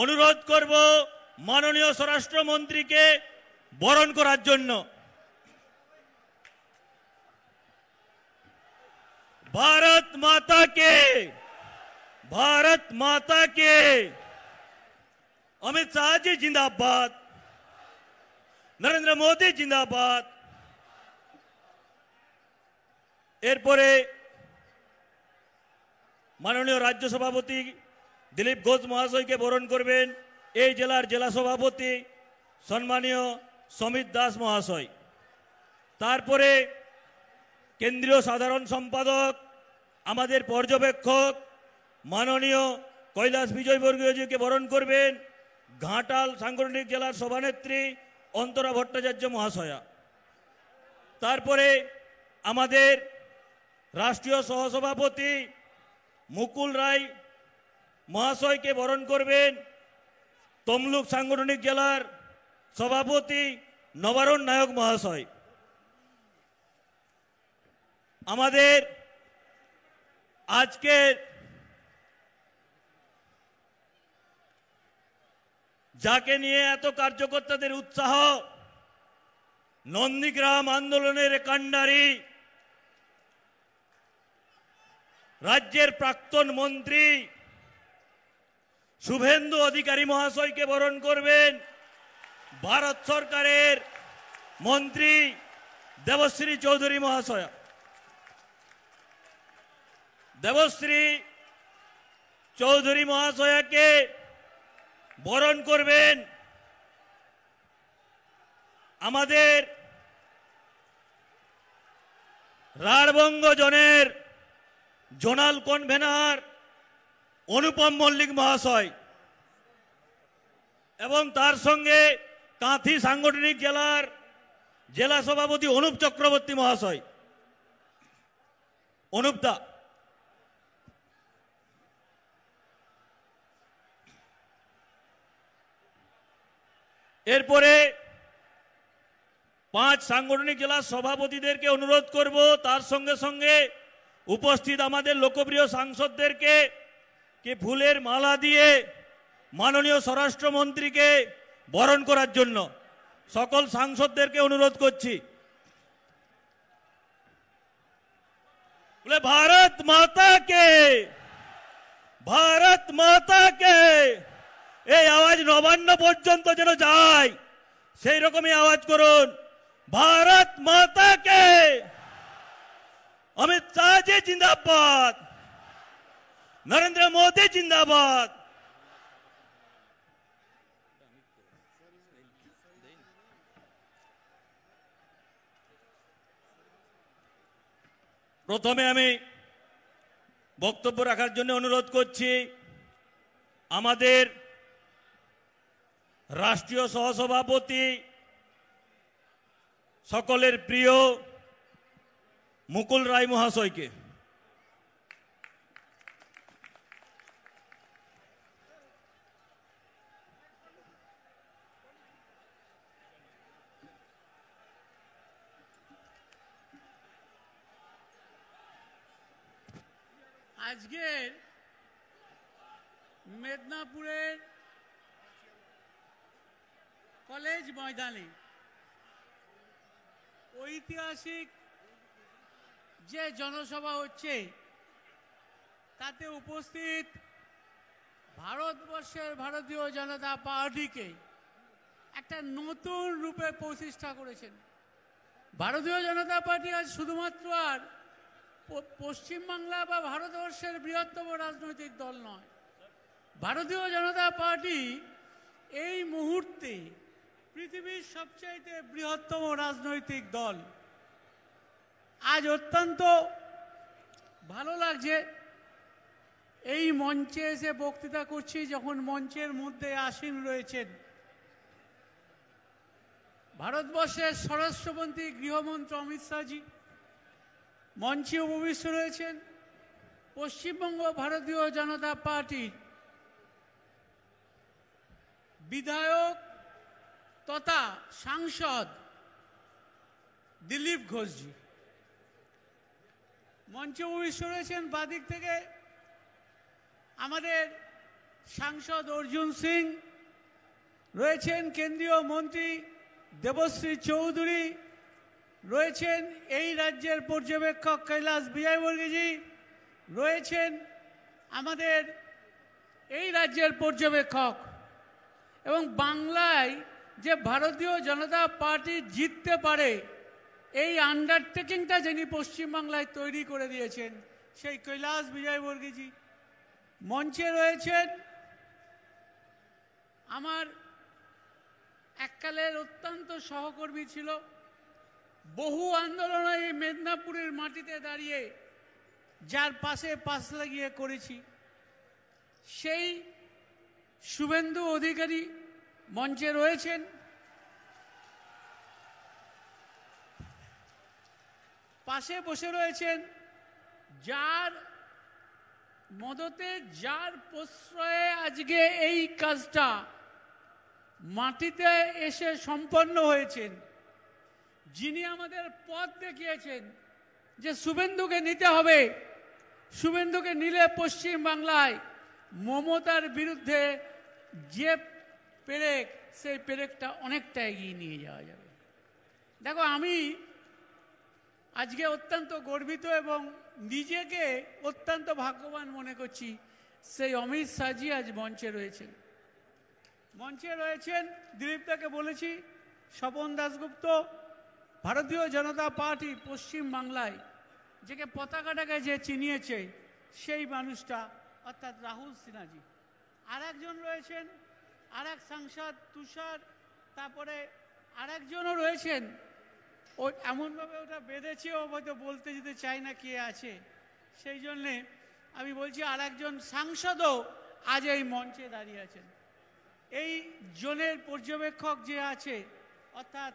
অনুরোধ করব মাননীয় স্বরাষ্ট্রমন্ত্রীকে বরণ করার জন্য। भारत माता के, भारत माता के। अमित शाह जी जिंदाबाद, नरेंद्र मोदी जिंदाबाद। एरपरे माननीय राज्य सभापति दिलीप घोष महाशय के बरण करबेन এই জেলার জেলা সভাপতি সম্মানীয় সমিত দাস মহাশয়। তারপরে কেন্দ্রীয় সাধারণ সম্পাদক আমাদের পর্যবেক্ষক মাননীয় কৈলাস বিজয়বর্গীয়জিকে বরণ করবেন ঘাটাল সাংগঠনিক জেলার সভানেত্রী অন্তরা ভট্টাচার্য মহাশয়া। তারপরে আমাদের রাষ্ট্রীয় সহসভাপতি মুকুল রায় মহাশয়কে বরণ করবেন তমলুক সাংগঠনিক জেলার সভাপতি নবারুণ নায়ক মহাশয়। আমাদের আজকে যাকে নিয়ে এত কার্যকর্তাদের উৎসাহ, নন্দীগ্রাম আন্দোলনের কাণ্ডারি রাজ্যের প্রাক্তন মন্ত্রী শুভেন্দু অধিকারী মহাশয়কে বরণ করবেন ভারত সরকারের মন্ত্রী দেবশ্রী চৌধুরী মহাশয়া। দেবশ্রী চৌধুরী মহাশয়াকে বরণ করবেন আমাদের রাঢ়বঙ্গ জোনের জোনাল কনভেনার অনুপম মল্লিক মহাশয় এবং তার সঙ্গে কাঁথি সাংগঠনিক জেলার জেলা সভাপতি অনুপ চক্রবর্তী মহাশয়। অনুপদা। এরপরে 5 সাংগঠনিক জেলার সভাপতিদেরকে অনুরোধ করব তার সঙ্গে সঙ্গে উপস্থিত আমাদের লোকপ্রিয় সাংসদদেরকে কে ফুলের মালা দিয়ে মাননীয় স্বরাষ্ট্রমন্ত্রীকে বরণ করার জন্য সকল সাংসদদেরকে অনুরোধ করছি। বলে ভারত মাতা কে, ভারত মাতা কে। এই আওয়াজ নবান্ন পর্যন্ত যেন যায় সেই রকমই আওয়াজ করুন, ভারত মাতা কে। अमित शाह जी जिंदाबाद, नरेंद्र मोदी जिंदाबाद। প্রথমে আমি বক্তব্য রাখার জন্য অনুরোধ করছি আমাদের রাষ্ট্রীয় সহসভাপতি সকলের প্রিয় মুকুল রায় মহাশয়কে। আজকের মেদিনীপুরের কলেজ ময়দানে ঐতিহাসিক যে জনসভা হচ্ছে তাতে উপস্থিত ভারতবর্ষের ভারতীয় জনতা পার্টিকে একটা নতুন রূপে প্রতিষ্ঠা করেছেন। ভারতীয় জনতা পার্টি আজ শুধুমাত্র আর পশ্চিমবাংলা বা ভারতবর্ষের বৃহত্তম রাজনৈতিক দল নয়। ভারতীয় জনতা পার্টি এই মুহূর্তে পৃথিবীর সবচাইতে বৃহত্তম রাজনৈতিক দল। আজ অত্যন্ত ভালো লাগছে এই মঞ্চে এসে বক্তৃতা করছি যখন মঞ্চের মধ্যে আসীন রয়েছেন ভারতবর্ষের স্বরাষ্ট্রমন্ত্রী গৃহমন্ত্রী অমিত শাহজি, মঞ্চে উপবিষ্ট রয়েছেন পশ্চিমবঙ্গ ভারতীয় জনতা পার্টির বিধায়ক তথা সাংসদ দিলীপ ঘোষজি, মঞ্চে উপবিষ্ট রয়েছেন বাদিক থেকে আমাদের সাংসদ অর্জুন সিং, রয়েছেন কেন্দ্রীয় মন্ত্রী দেবশ্রী চৌধুরী, রয়েছেন এই রাজ্যের পর্যবেক্ষক কৈলাস বিজয়বর্গীজি, রয়েছেন আমাদের এই রাজ্যের পর্যবেক্ষক, এবং বাংলায় যে ভারতীয় জনতা পার্টি জিততে পারে এই আন্ডারটেকিংটা যিনি পশ্চিমবাংলায় তৈরি করে দিয়েছেন সেই কৈলাস বিজয়বর্গীজি। মঞ্চে রয়েছেন আমার এককালের অত্যন্ত সহকর্মী ছিল, বহু আন্দোলনে এই মেদিনীপুরের মাটিতে দাঁড়িয়ে যার পাশে পাশ লাগিয়ে করেছি, সেই শুভেন্দু অধিকারী মঞ্চে রয়েছেন। পাশে বসে রয়েছেন যার মদতে, যার প্রশ্রয়ে আজকে এই কাজটা মাটিতে এসে সম্পন্ন হয়েছেন, যিনি আমাদের পথ দেখিয়েছেন যে শুভেন্দুকে নিতে হবে, শুভেন্দুকে নিলে পশ্চিম বাংলায় মমতার বিরুদ্ধে যে পেরেক, সেই পেরেকটা অনেকটা এগিয়ে নিয়ে যাওয়া যাবে। দেখো, আমি আজকে অত্যন্ত গর্বিত এবং নিজেকে অত্যন্ত ভাগ্যবান মনে করছি, সেই অমিত শাহজি আজ মঞ্চে রয়েছেন। মঞ্চে রয়েছেন দিলীপদাকে বলেছি, স্বপন দাশগুপ্ত, ভারতীয় জনতা পার্টি পশ্চিম বাংলায় যাকে পতাকাটাকে যে চিনিয়েছে সেই মানুষটা, অর্থাৎ রাহুল সিনহাজি। আর একজন রয়েছেন, আর এক সাংসদ তুষার, তারপরে আর একজনও রয়েছেন, ও এমনভাবে ওটা বেঁধেছে, ও হয়তো বলতে যেতে চাই না কে আছে, সেই জন্যে আমি বলছি আর একজন সাংসদও আজ এই মঞ্চে দাঁড়িয়ে আছেন। এই জোনের পর্যবেক্ষক যে আছে অর্থাৎ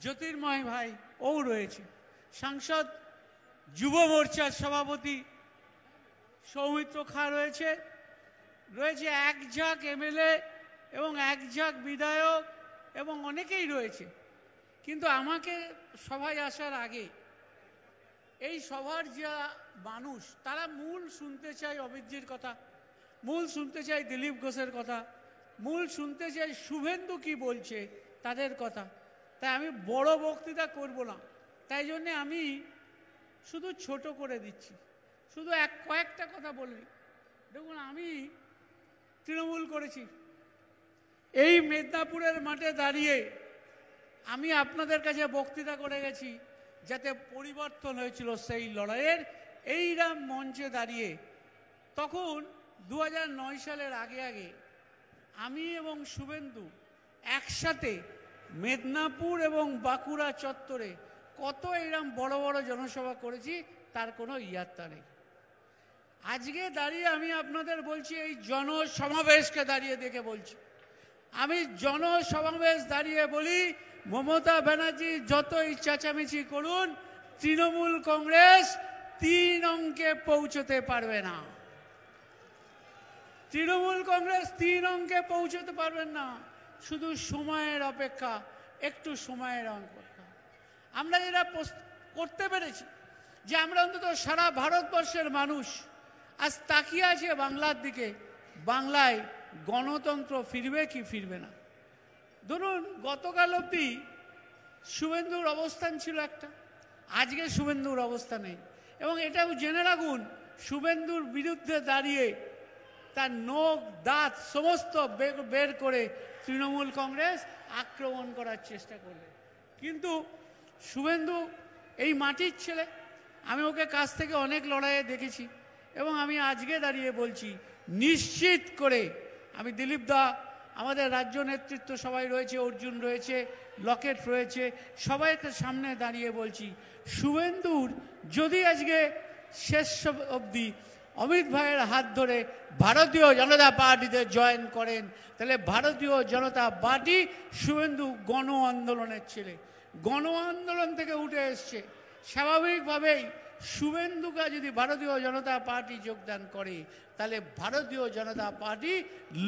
জ্যোতির্ময় ভাই, ও রয়েছে। সাংসদ যুব মোর্চার সভাপতি সৌমিত্র খা রয়েছে, রয়েছে এক ঝাঁক এমএলএ এবং এক ঝাঁক বিধায়ক এবং অনেকেই রয়েছে। কিন্তু আমাকে সভায় আসার আগে এই সভার যা মানুষ, তারা মূল শুনতে চায় অমিতজির কথা, মূল শুনতে চায় দিলীপ ঘোষের কথা, মূল শুনতে চাই শুভেন্দু কি বলছে তাদের কথা। তাই আমি বড় বক্তৃতা করব না, তাই জন্যে আমি শুধু ছোট করে দিচ্ছি, শুধু কয়েকটা কথা বলি। দেখুন, আমি তৃণমূল করেছি, এই মেদিনীপুরের মাঠে দাঁড়িয়ে আমি আপনাদের কাছে বক্তৃতা করে গেছি, যাতে পরিবর্তন হয়েছিল সেই লড়াইয়ের। এইরাম মঞ্চে দাঁড়িয়ে তখন 2009 সালের আগে আগে আমি এবং শুভেন্দু একসাথে মেদিনীপুর এবং বাঁকুড়া চত্বরে কত এইরকম বড় বড় জনসভা করেছি, তার কোনো ইয়াত্তা নেই। আজকে দাঁড়িয়ে আমি আপনাদের বলছি, এই জনসমাবেশকে দাঁড়িয়ে দেখে বলছি, আমি জনসমাবেশ দাঁড়িয়ে বলি, মমতা ব্যানার্জি যতই চেঁচামেচি করুন, তৃণমূল কংগ্রেস 3 অঙ্কে পৌঁছতে পারবে না। তৃণমূল কংগ্রেস 3 অঙ্কে পৌঁছতে পারবেন না, শুধু সময়ের অপেক্ষা, একটু সময়ের অপেক্ষা। আমরা যেটা করতে পেরেছি যে আমরা অন্তত সারা ভারতবর্ষের মানুষ আজ তাকিয়ে আছে বাংলার দিকে, বাংলায় গণতন্ত্র ফিরবে কি ফিরবে না। ধরুন, গতকাল অবধি শুভেন্দুর অবস্থান ছিল একটা, আজকে শুভেন্দুর অবস্থা নেই। এবং এটাও জেনে রাখুন, শুভেন্দুর বিরুদ্ধে দাঁড়িয়ে তার নখ দাঁত সমস্ত বের করে তৃণমূল কংগ্রেস আক্রমণ করার চেষ্টা করবে। কিন্তু শুভেন্দু এই মাটির ছেলে, আমি ওকে কাছ থেকে অনেক লড়াইয়ে দেখেছি এবং আমি আজকে দাঁড়িয়ে বলছি নিশ্চিত করে, আমি দিলীপ দা, আমাদের রাজ্য নেতৃত্ব সবাই রয়েছে, অর্জুন রয়েছে, লকেট রয়েছে, সবাইকে সামনে দাঁড়িয়ে বলছি, শুভেন্দুর যদি আজকে শেষ অবধি অমিত ভাইয়ের হাত ধরে ভারতীয় জনতা পার্টিতে জয়েন করেন, তাহলে ভারতীয় জনতা পার্টি, শুভেন্দু গণ আন্দোলনের ছেলে, গণ আন্দোলন থেকে উঠে এসছে। স্বাভাবিকভাবেই শুভেন্দুকে যদি ভারতীয় জনতা পার্টি যোগদান করে, তাহলে ভারতীয় জনতা পার্টি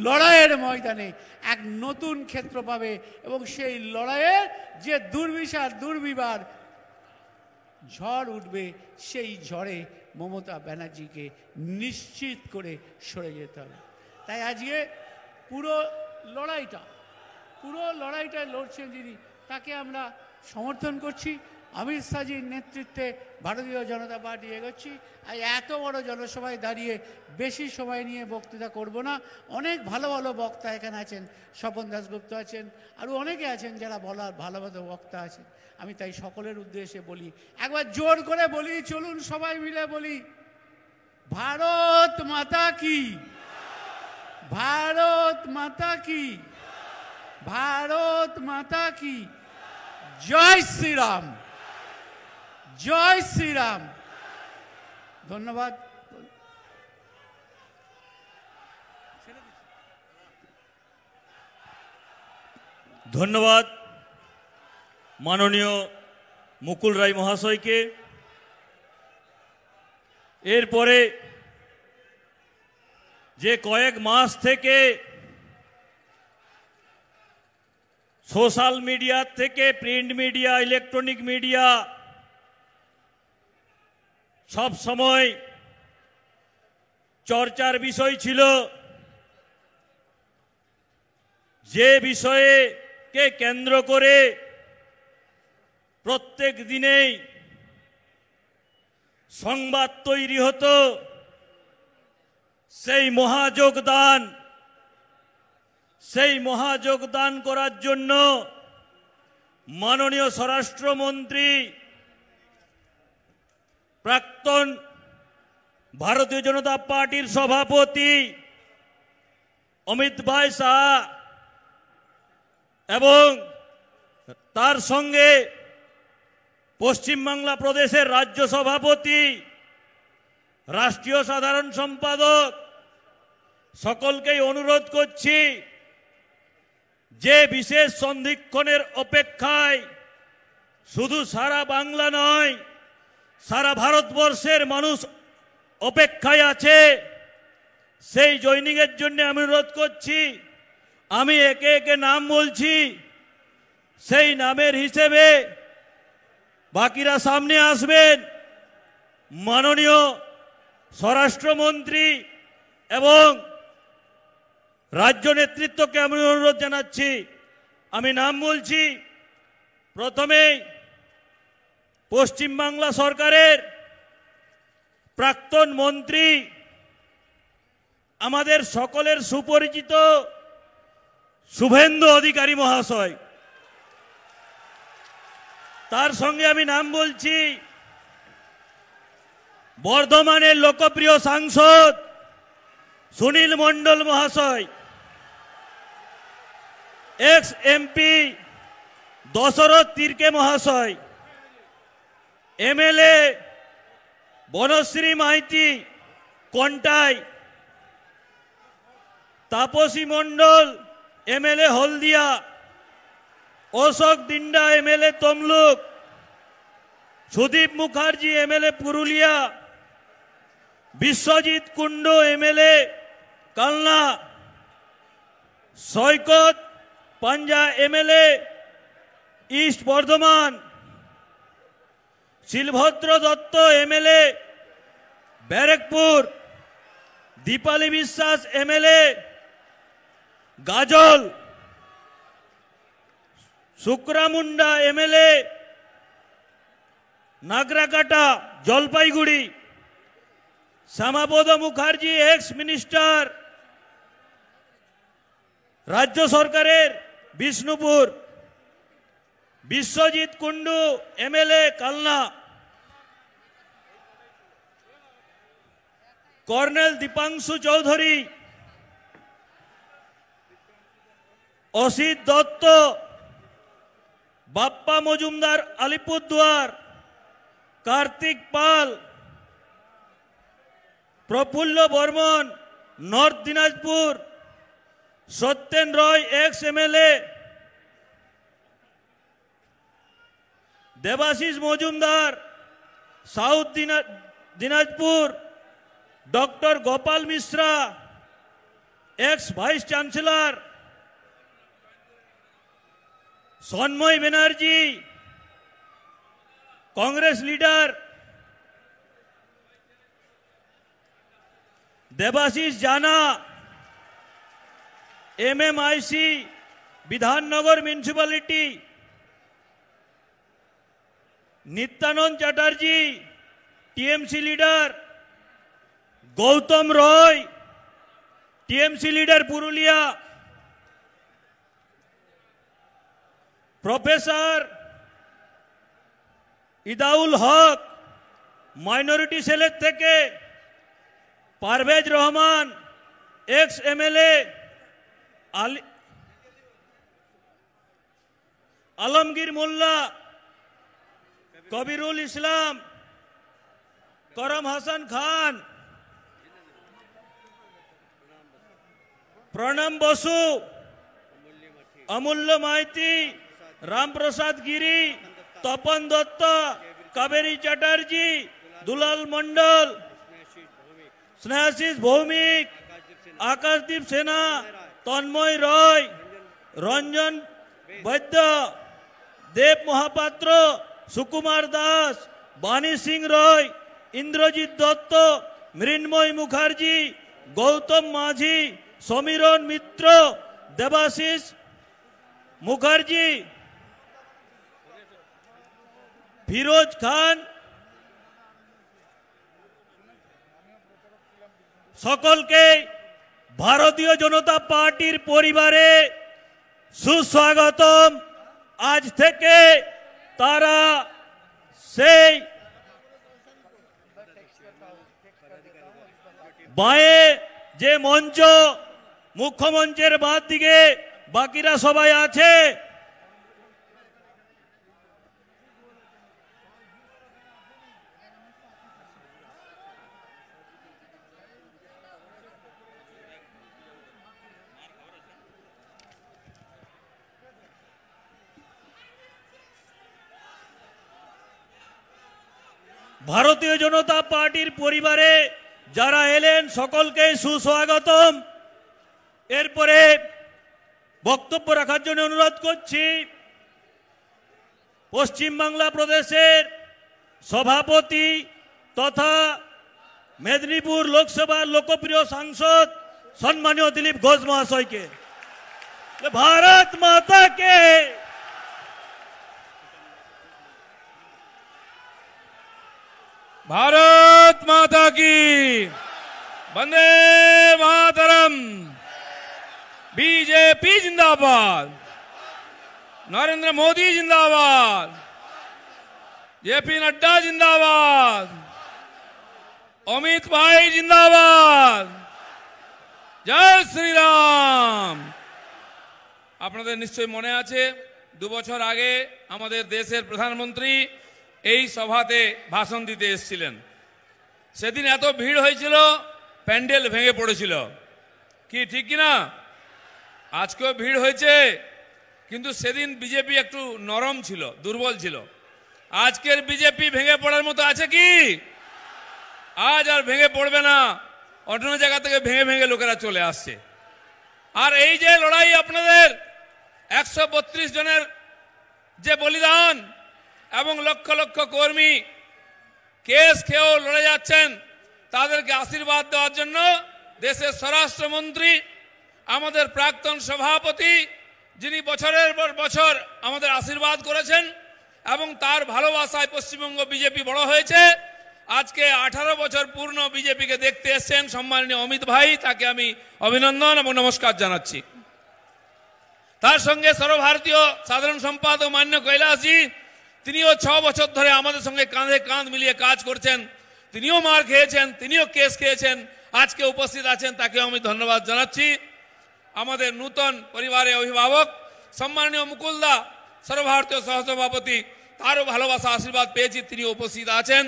লড়াইয়ের ময়দানে এক নতুন ক্ষেত্র পাবে এবং সেই লড়াইয়ের যে দুর্বিষার দুর্বিবার ঝড় উঠবে, সেই ঝড়ে মমতা ব্যানার্জিকে নিশ্চিত করে সরে যেতে হবে। তাই আজকে পুরো লড়াইটা লড়ছেন যিনি, তাকে আমরা সমর্থন করছি। অমিত শাহজির নেতৃত্বে ভারতীয় জনতা পার্টি এগোচ্ছি। আর এত বড় জনসভায় দাঁড়িয়ে বেশি সময় নিয়ে বক্তৃতা করব না। অনেক ভালো ভালো বক্তা এখানে আছেন, স্বপন দাশগুপ্ত আছেন, আরও অনেকে আছেন যারা বলার ভালো ভালো বক্তা আছেন। আমি তাই সকলের উদ্দেশ্যে বলি, একবার জোর করে বলি, চলুন সবাই মিলে বলি, ভারত মাতা কি, ভারত মাতা কি, ভারত মাতা কি, জয় শ্রীরাম, জয় শ্রীরাম। ধন্যবাদ। ধন্যবাদ মাননীয় মুকুল রায় মহাশয়কে। এরপরে যে কয়েক মাস থেকে সোশ্যাল মিডিয়া থেকে প্রিন্ট মিডিয়া, ইলেকট্রনিক মিডিয়া সব সময় চর্চার বিষয় ছিল, যে বিষয়কে কেন্দ্র করে প্রত্যেক দিনেই সংবাদ তৈরি হতো, সেই মহাযোগদান করার জন্য মাননীয় স্বরাষ্ট্রমন্ত্রী, প্রাক্তন ভারতীয় জনতা পার্টির সভাপতি অমিত ভাই শাহ এবং তার সঙ্গে পশ্চিমবাংলা প্রদেশের রাজ্য সভাপতি, রাষ্ট্রীয় সাধারণ সম্পাদক সকলকেই অনুরোধ করছি, যে বিশেষ সন্ধিক্ষণের অপেক্ষায় শুধু সারা বাংলা নয়, সারা ভারতবর্ষের মানুষ অপেক্ষায় আছে, সেই জয়নিংয়ের জন্য আমি অনুরোধ করছি। আমি একে একে নাম বলছি, সেই নামের হিসেবে বাকিরা সামনে আসবেন। মাননীয় স্বরাষ্ট্রমন্ত্রী এবং রাজ্য নেতৃত্বকে আমি অনুরোধ জানাচ্ছি। আমি নাম বলছি। প্রথমেই পশ্চিমবাংলা সরকারের প্রাক্তন মন্ত্রী, আমাদের সকলের সুপরিচিত শুভেন্দু অধিকারী মহাশয়। তার সঙ্গে আমি নাম বলছি বর্ধমানের লোকপ্রিয় সাংসদ সুনীল মণ্ডল মহাশয়, এক্স এমপি দশরথ তির্কে মহাশয়, MLA Banashree Maity Contai, Tapasi Mondal MLA Haldia, Ashok Dinda MLA Tamluk, Sudip Mukherjee MLA Purulia, Biswajit Kundu MLA Kalna, Saikat Panja MLA east Bardhaman, Shilbhadra Dutta MLA Barrackpore, Dipali Biswas MLA Gazole, Sukramunda MLA Nagrakata Jalpaiguri, Shyamapada Mukherjee ex minister রাজ্য সরকারের Bishnupur, Biswajit Kundu MLA Kalna, colonel Dipanshu Chowdhury, Asit Dutta, Bappa Majumdar Alipurduar, Kartik Pal, Prafulla Barman north Dinajpur, Satyen Roy ex MLA, Debashis Majumdar south Dinajpur, doctor Gopal Mishra ex vice chancellor, Sanmay Banerjee Congress leader, Debashis Jana MMIC Bidhannagar municipality, Nityananda Chatterjee TMC leader, Gautam Roy TMC leader Purulia, professor Idaul Haque minority সেলের থেকে, Parvez Rahman ex MLA, Alamgir Molla, Kabirul Islam, Karam Hasan Khan, Pranam Basu, অমূল্য মাইতি, রামপ্রসাদ গিরি, তপন দত্ত, কাবেরী চ্যাটার্জি, দুলাল মন্ডল, স্নেহাশিস ভৌমিক, আকাশদীপ সেনা, তন্ময় রয়, রঞ্জন বৈদ্য, দেব মহাপাত্র, সুকুমার দাস, বাণী সিং রয়, ইন্দ্রজিৎ দত্ত, মৃন্ময় মুখার্জি, গৌতম মাঝি, সমীরণ মিত্র, দেবাশিস মুখার্জি, ফিরোজ খান, সকলকে ভারতীয় জনতা পার্টির পরিবারে সুস্বাগতম। আজ থেকে তারা সেই বাঁয়ে যে মঞ্চ, মুখ্যমঞ্চের বাদ দিকে বাকিরা সবাই আছে, ভারতীয় জনতা পার্টির পরিবারে যারা এলেন সকলকে সুস্বাগতম। এরপরে বক্তব্য রাখার জন্য অনুরোধ করছি পশ্চিমবাংলা প্রদেশের সভাপতি তথা মেদিনীপুর লোকসভার লোকপ্রিয় সাংসদ সম্মানীয় দিলীপ ঘোষ মহাশয়কে। ভারত মাতা কে। भारत माता की वंदे मातरम। बीजेपी जिंदाबाद, नरेंद्र मोदी जिंदाबाद, जेपी नड्डा जिंदाबाद, अमित भाई जिंदाबाद, जय श्री राम। আপনাদের নিশ্চয় মনে আছে 2 বছর আগে আমাদের দেশের প্রধানমন্ত্রী এই সভাতে ভাষণ দিতে এসেছিলেন। সেদিন এত ভিড় হয়েছিল, প্যান্ডেল ভেঙে পড়েছিল। কি ঠিক কি না? আজকেও ভিড় হয়েছে, কিন্তু সেদিন বিজেপি একটু নরম ছিল, দুর্বল ছিল। আজকের বিজেপি ভেঙে পড়ার মতো আছে কি? আজ আর ভেঙে পড়বে না। অন্য জায়গা থেকে ভেঙে ভেঙে লোকেরা চলে আসছে। আর এই যে লড়াই, আপনাদের 132 জনের যে বলিদান এবং লক্ষ লক্ষ কর্মী কেস খেয়েও লড়ে যাচ্ছেন, তাদেরকে আশীর্বাদ দেওয়ার জন্য দেশের স্বরাষ্ট্রমন্ত্রী, আমাদের প্রাক্তন সভাপতি, যিনি বছরের পর বছর আমাদের আশীর্বাদ করেছেন এবং তার ভালোবাসায় পশ্চিমবঙ্গ বিজেপি বড় হয়েছে। আজকে 18 বছর পূর্ণ বিজেপিকে দেখতে এসেছেন সম্মানীয় অমিত ভাই, তাকে আমি অভিনন্দন এবং নমস্কার জানাচ্ছি। তার সঙ্গে সর্বভারতীয় সাধারণ সম্পাদক মান্য কৈলাসজি, তিনিও 6 বছর ধরে আমাদের সঙ্গে কাঁধে কাঁধ মিলিয়ে কাজ করছেন। তিনিও মার খেয়েছেন, তিনিও কেস খেয়েছেন, আজকে উপস্থিত আছেন, তাকেও আমি ধন্যবাদ জানাচ্ছি। আমাদের নূতন পরিবারের অভিভাবক সম্মানীয় মুকুলদা, সর্বভারতীয় সহসভাপতি, তারও ভালোবাসা আশীর্বাদ পেয়েছি, তিনি উপস্থিত আছেন।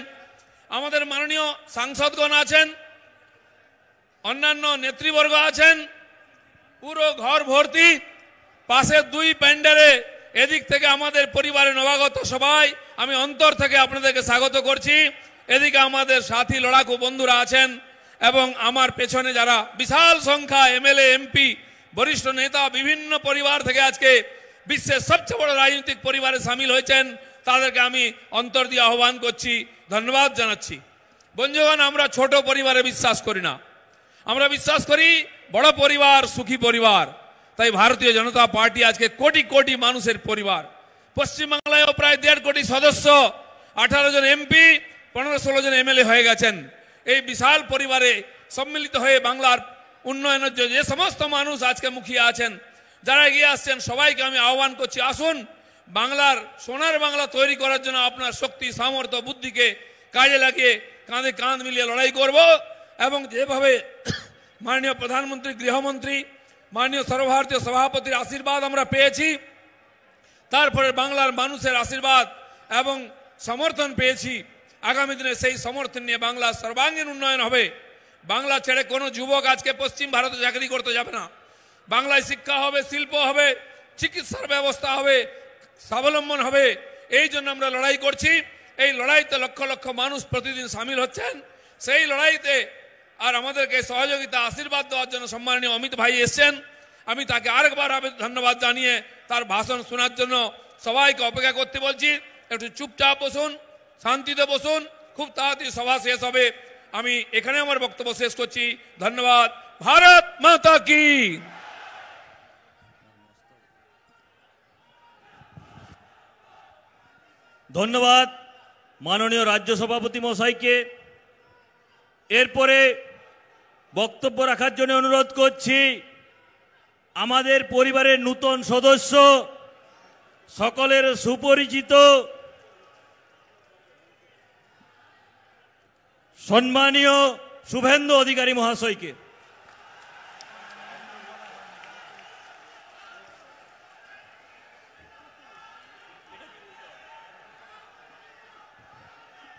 আমাদের মাননীয় সাংসদগণ আছেন, অন্যান্য নেতৃবর্গ আছেন, পুরো ঘর ভর্তি। পাশের 2 প্যান্ডেলে এদিক থেকে আমাদের পরিবারের নবাগত সবাই, আমি অন্তর থেকে আপনাদেরকে স্বাগত করছি। এদিকে আমাদের সাথী লড়াকু বন্ধুরা আছেন এবং আমার পেছনে যারা বিশাল সংখ্যা MLA MP বরিষ্ঠ নেতা বিভিন্ন পরিবার থেকে আজকে বিশ্বের সবচেয়ে বড় রাজনৈতিক পরিবারে সামিল হয়েছেন, তাদেরকে আমি অন্তর দিয়ে আহ্বান করছি, ধন্যবাদ জানাচ্ছি। বন্ধুগণ, আমরা ছোট পরিবারে বিশ্বাস করি না, আমরা বিশ্বাস করি বড় পরিবার, সুখী পরিবার। তাই ভারতীয় জনতা পার্টি আজকে কোটি কোটি মানুষের পরিবার। পশ্চিমবাংলায়ও প্রায় 1.5 কোটি সদস্য, 18 জন এমপি, 15-16 জন এমএলএ হয়ে গেছেন। এই বিশাল পরিবারে সম্মিলিত হয়ে বাংলার উন্নয়নের জন্য যে সমস্ত মানুষ আজকে মুখিয়ে আছেন, যারা এগিয়ে আসছেন, সবাইকে আমি আহ্বান করছি, আসুন বাংলার সোনার বাংলা তৈরি করার জন্য আপনার শক্তি, সামর্থ্য, বুদ্ধিকে কাজে লাগিয়ে কাঁধে কাঁধ মিলিয়ে লড়াই করব। এবং যেভাবে মাননীয় প্রধানমন্ত্রী, গৃহমন্ত্রী, মাননীয় সর্বভারতীয় সভাপতির আশীর্বাদ আমরা পেয়েছি, তারপরে বাংলার মানুষের আশীর্বাদ এবং সমর্থন পেয়েছি, আগামী দিনে সেই সমর্থন নিয়ে বাংলার সর্বাঙ্গীন উন্নয়ন হবে। বাংলা ছেড়ে কোনো যুবক আজকে পশ্চিম ভারতে চাকরি করতে যাবে না। বাংলায় শিক্ষা হবে, শিল্প হবে, চিকিৎসার ব্যবস্থা হবে, স্বাবলম্বন হবে। এই জন্য আমরা লড়াই করছি। এই লড়াইতে লক্ষ লক্ষ মানুষ প্রতিদিন সামিল হচ্ছেন। সেই লড়াইতে আর আমাদেরকে সহযোগিতা, আশীর্বাদ দেওয়ার জন্য সম্মাননীয় অমিত ভাই এসছেন। আমি তাকে আরেকবার ধন্যবাদ জানিয়ে তার ভাষণ শোনার জন্য সবাইকে অপেক্ষা করতে বলছি। একটু চুপচাপ বসুন, শান্তিতে বসুন, খুব তাড়াতাড়ি সভা শেষ হবে। আমি এখানে আমার বক্তব্য শেষ করছি। ধন্যবাদ। ভারত মাতা কি। ধন্যবাদ মাননীয় রাজ্য সভাপতি মশাইকে। এরপরে বক্তব্য রাখার জন্য অনুরোধ করছি আমাদের পরিবারের নূতন সদস্য, সকলের সুপরিচিত সম্মানীয় শুভেন্দু অধিকারী মহাশয়কে।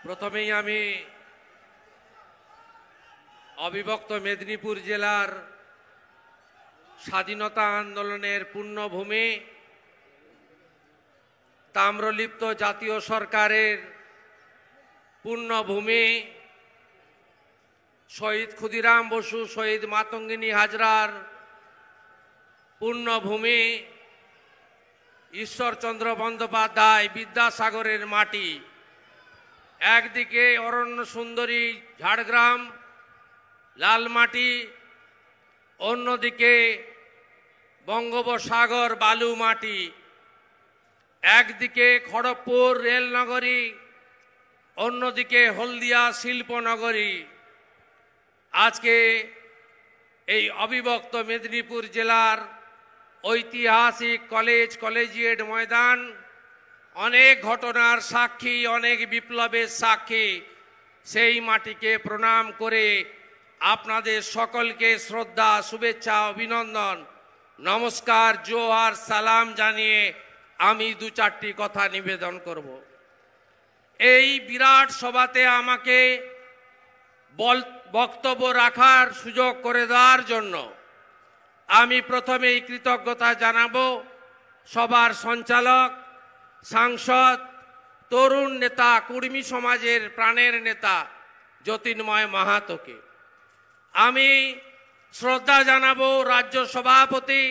প্রথমেই আমি অবিভক্ত মেদিনীপুর জেলার স্বাধীনতা আন্দোলনের পুণ্যভূমি, তাম্রলিপ্ত জাতীয় সরকারের পুণ্যভূমি, শহীদ ক্ষুদিরাম বসু, শহীদ মাতঙ্গিনী হাজরার পুণ্যভূমি, ঈশ্বরচন্দ্র বন্দ্যোপাধ্যায়, বিদ্যাসাগরের মাটি, একদিকে অরণ্য সুন্দরী ঝাড়গ্রাম, লালমাটি, অন্যদিকে বঙ্গোপসাগর বালু মাটি, একদিকে খড়গপুর রেলনগরী, অন্যদিকে হলদিয়া শিল্পনগরী। আজকে এই অবিভক্ত মেদিনীপুর জেলার ঐতিহাসিক কলেজিয়েট ময়দান অনেক ঘটনার সাক্ষী, অনেক বিপ্লবের সাক্ষী। সেই মাটিকে প্রণাম করে আপনাদের সকলকে শ্রদ্ধা, শুভেচ্ছা, অভিনন্দন, নমস্কার, জোহার, সালাম জানিয়ে আমি 2-4টি কথা নিবেদন করব। এই বিরাট সভাতে আমাকে বক্তব্য রাখার সুযোগ করে দেওয়ার জন্য আমি প্রথমেই কৃতজ্ঞতা জানাবো সবার সঞ্চালক, সাংসদ, তরুণ নেতা, কুর্মী সমাজের প্রাণের নেতা যতীন্ময় মাহাতোকে। আমি শ্রদ্ধা জানাবো রাজ্য সভাপতি,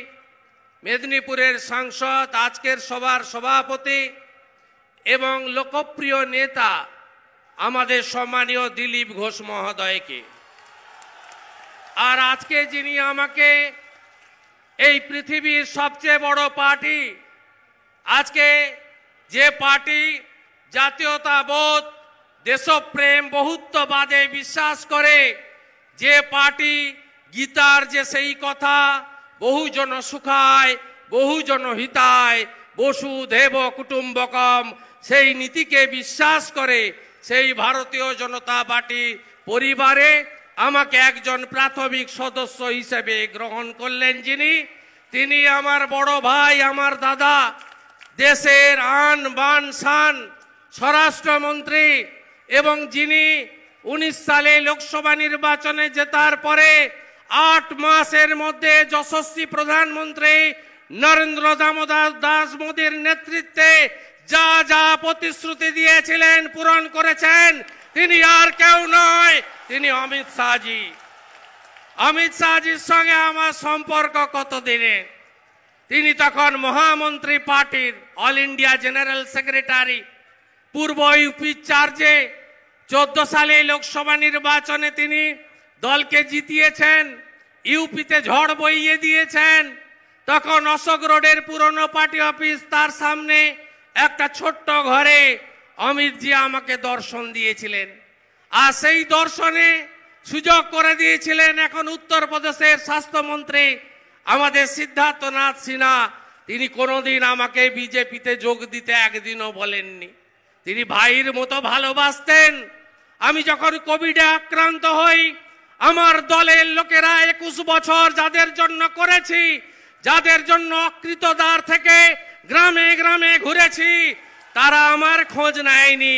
মেদিনীপুরের সাংসদ, আজকের সভার সভাপতি এবং লোকপ্রিয় নেতা আমাদের সম্মানীয় দিলীপ ঘোষ মহোদয়কে। আর আজকে যিনি আমাকে এই পৃথিবীর সবচেয়ে বড় পার্টি, আজকে যে পার্টি জাতীয়তাবোধ, দেশপ্রেম, বহুত্ববাদে বিশ্বাস করে, যে পার্টি গীতার যে সেই কথা বহুজন সুখায় বহুজন হিতায় বসুধৈব কুটুম্বকম, সেই নীতিকে বিশ্বাস করে, সেই ভারতীয় জনতা পার্টি পরিবারে আমাকে একজন প্রাথমিক সদস্য হিসেবে গ্রহণ করলেন যিনি, তিনি আমার বড় ভাই, আমার দাদা, দেশের আন বান শান স্বরাষ্ট্রমন্ত্রী, এবং যিনি 19 সালে লোকসভা নির্বাচনে জেতার পরে 8 মাসের মধ্যে যশস্বী প্রধানমন্ত্রী নরেন্দ্র দামোদর দাস মোদীর নেতৃত্বে যা যা প্রতিশ্রুতি দিয়েছিলেন পূরণ করেছেন। তিনি আর কেউ নয়, তিনি অমিত শাহজি। অমিত শাহজির সঙ্গে আমার সম্পর্ক কতদিনের। তিনি তখন মহামন্ত্রী পার্টির, অল ইন্ডিয়া জেনারেল সেক্রেটারি, পূর্ব ইউপির চার্জে। 14 সালে লোকসভা নির্বাচনে তিনি দলকে জিতিয়েছেন, ইউপিতে ঝড় বইয়ে দিয়েছেন। তখন অশোক রোডের পুরনো পার্টি অফিস, তার সামনে একটা ছোট্ট ঘরে অমিতজি আমাকে দর্শন দিয়েছিলেন। আর সেই দর্শনে সুযোগ করে দিয়েছিলেন এখন উত্তরপ্রদেশের স্বাস্থ্যমন্ত্রী আমাদের সিদ্ধার্থনাথ সিনহা। তিনি কোনোদিন আমাকে বিজেপিতে যোগ দিতে একদিনও বলেননি। তিনি ভাইয়ের মতো ভালোবাসতেন। আমি যখন কোভিডে আক্রান্ত হই, আমার দলের লোকেরা 21 বছর যাদের জন্য করেছি, যাদের জন্য অকৃতদার থেকে গ্রামে গ্রামে ঘুরেছি, তারা আমার খোঁজ নেয়নি।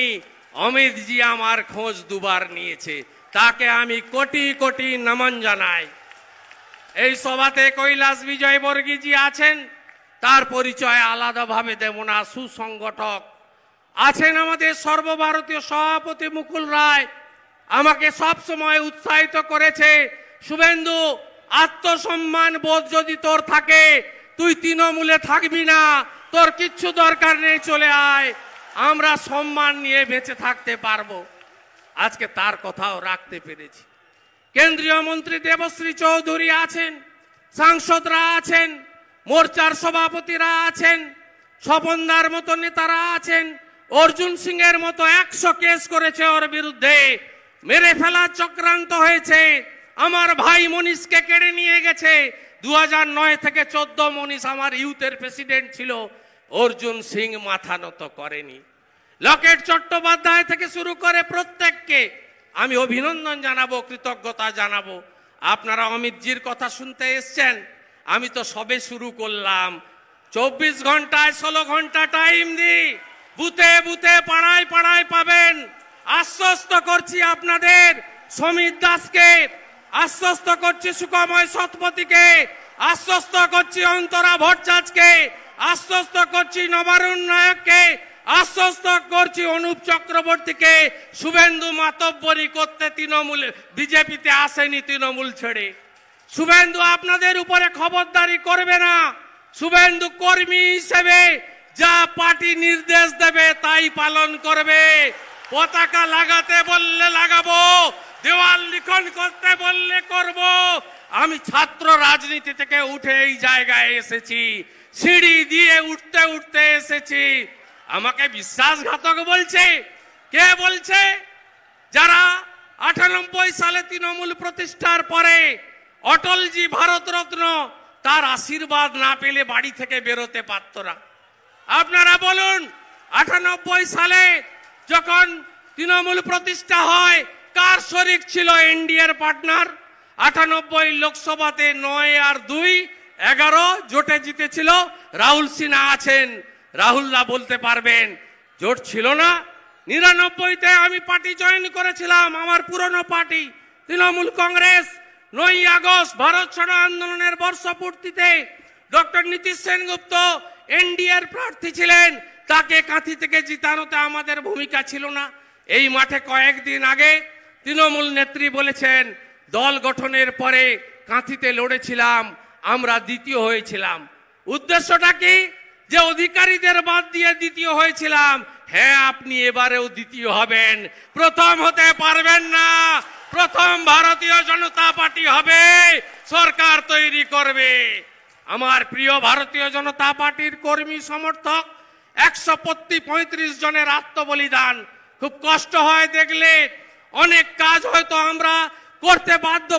অমিতজি আমার খোঁজ দুবার নিয়েছে, তাকে আমি কোটি কোটি নমন জানাই। এই সভাতে কৈলাস বিজয় বর্গীজি আছেন, তার পরিচয় আলাদাভাবে দেব না। সুসংগঠক আছেন আমাদের সর্বভারতীয় সভাপতি মুকুল রায়, আমাকে সব সময় উৎসাহিত করেছে, শুভেন্দু আত্মসম্মান বোধ যদি তোর থাকে, তুই তৃণমূলে থাকবি না, তোর কিচ্ছু দরকার নেই, চলে আয়, আমরা সম্মান নিয়ে বেঁচে থাকতে পারবো। আজকে তার কথাও রাখতে পেরেছি। কেন্দ্রীয় মন্ত্রী দেবশ্রী চৌধুরী আছেন, সাংসদরা আছেন, মোর্চার সভাপতিরা আছেন, স্বপনদার মতো নেতারা আছেন। অর্জুন সিং এর মতো 100 কেস করেছে ওর বিরুদ্ধে, মেরে ফেলার চক্রান্ত হয়েছে। আমার ভাই মনীষকে কেড়ে নিয়ে গেছে। 2009 থেকে 14 মনীষ আমার ইউথের প্রেসিডেন্ট ছিল। অর্জুন সিং মাথা নত করেনি। লকেট চট্টোপাধ্যায় থেকে শুরু করে প্রত্যেককে আমি অভিনন্দন জানাবো, কৃতজ্ঞতা জানাবো। আপনারা অমিতজির কথা শুনতে এসছেন, আমি তো সবে শুরু করলাম। 24 ঘন্টায় 16 ঘন্টা টাইম দিই, বুথে বুথে পাড়ায় পাড়ায় পাবেন। আশ্বস্ত করছি আপনাদের, সমিত দাসকে আশ্বস্ত করছি, সুকময় শতপথীকে আশ্বস্ত করছি, অন্তরা ভট্টাচার্যকে আশ্বস্ত করছি, নবারুণ নায়ককে আশ্বস্ত করছি, অনুপ চক্রবর্তীকে। শুভেন্দু মাতব্বরি করতে তৃণমূলে বিজেপিতে আসেনি, তৃণমূল ছেড়ে। শুভেন্দু আপনাদের উপরে খবরদারি করবে না। শুভেন্দু কর্মী হিসেবে যা পার্টি নির্দেশ দেবে তাই পালন করবে। পতাকা লাগাতে বললে লাগাবো, দেওয়াল লিখন করতে বললে করব। আমি ছাত্র রাজনীতি থেকে উঠে এই জায়গায় এসেছি, সিঁড়ি দিয়ে উঠতে উঠতে এসেছি। আমাকে বিশ্বাসঘাতক বলছে কে? বলছে যারা 98 সালে তৃণমূল প্রতিষ্ঠার পরে অটলজি ভারতরত্ন, তার আশীর্বাদ না পেলে বাড়ি থেকে বেরোতে পারত না। আপনারা বলুন, 98 সালে যখন তৃণমূল প্রতিষ্ঠা হয়, কার শরিক ছিল এনডিএর পার্টনার? 98 লোকসভাতে 9 আর 2 11 জোটে জিতেছিল। রাহুল সিনহা আছেন, রাহুলদা বলতে পারবেন জোট ছিল না। 99-তে আমি পার্টি জয়েন করেছিলাম, আমার পুরনো পার্টি তৃণমূল কংগ্রেস। 9 আগস্ট ভারত ছাড়ো আন্দোলনের বর্ষপূর্তিতে ডক্টর নীতিশ সেনগুপ্ত এনডিএর প্রার্থী ছিলেন, তাকে কাঁথি থেকে জিতানোতে আমাদের ভূমিকা ছিল না। এই মাঠে কয়েকদিন আগে তৃণমূল নেত্রী বলেছেন, দল গঠনের পরে কাঁথিতে লড়েছিলাম, আমরা দ্বিতীয় হয়েছিলাম। উদ্দেশ্যটা কি? যে অধিকারীদের বাদ দিয়ে দ্বিতীয় হয়েছিলাম। হ্যাঁ, আপনি এবারেও দ্বিতীয় হবেন, প্রথম হতে পারবেন না। প্রথম ভারতীয় জনতা পার্টি হবে, সরকার তৈরি করবে। আমার প্রিয় ভারতীয় জনতা পার্টির কর্মী সমর্থক 135 জনের আত্মবলিদান খুব কষ্ট হয় দেখলে। অনেক কাজ হয়তো আমরা করতে বাধ্য,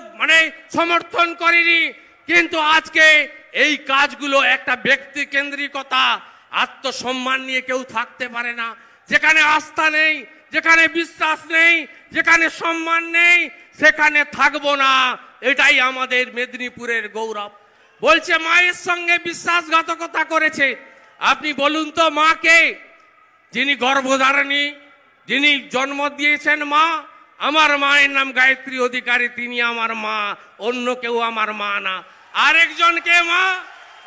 সমর্থন করিনি, কিন্তু আজকে এই কাজগুলো একটা ব্যক্তি কেন্দ্রিকতা, আত্মসম্মান নিয়ে কেউ থাকতে পারে না। যেখানে আস্থা নেই, যেখানে বিশ্বাস নেই, যেখানে সম্মান নেই, সেখানে থাকবো না। এটাই আমাদের মেদিনীপুরের গৌরব। বলছে মায়ের সঙ্গে বিশ্বাসঘাতকতা করেছে। আপনি বলুন তো, মাকে যিনি গর্ভধারিণী, যিনি জন্ম দিয়েছেন মা, আমার মায়ের নাম গায়ত্রী অধিকারী, তিনি আমার মা, অন্য কেউ আমার মা না।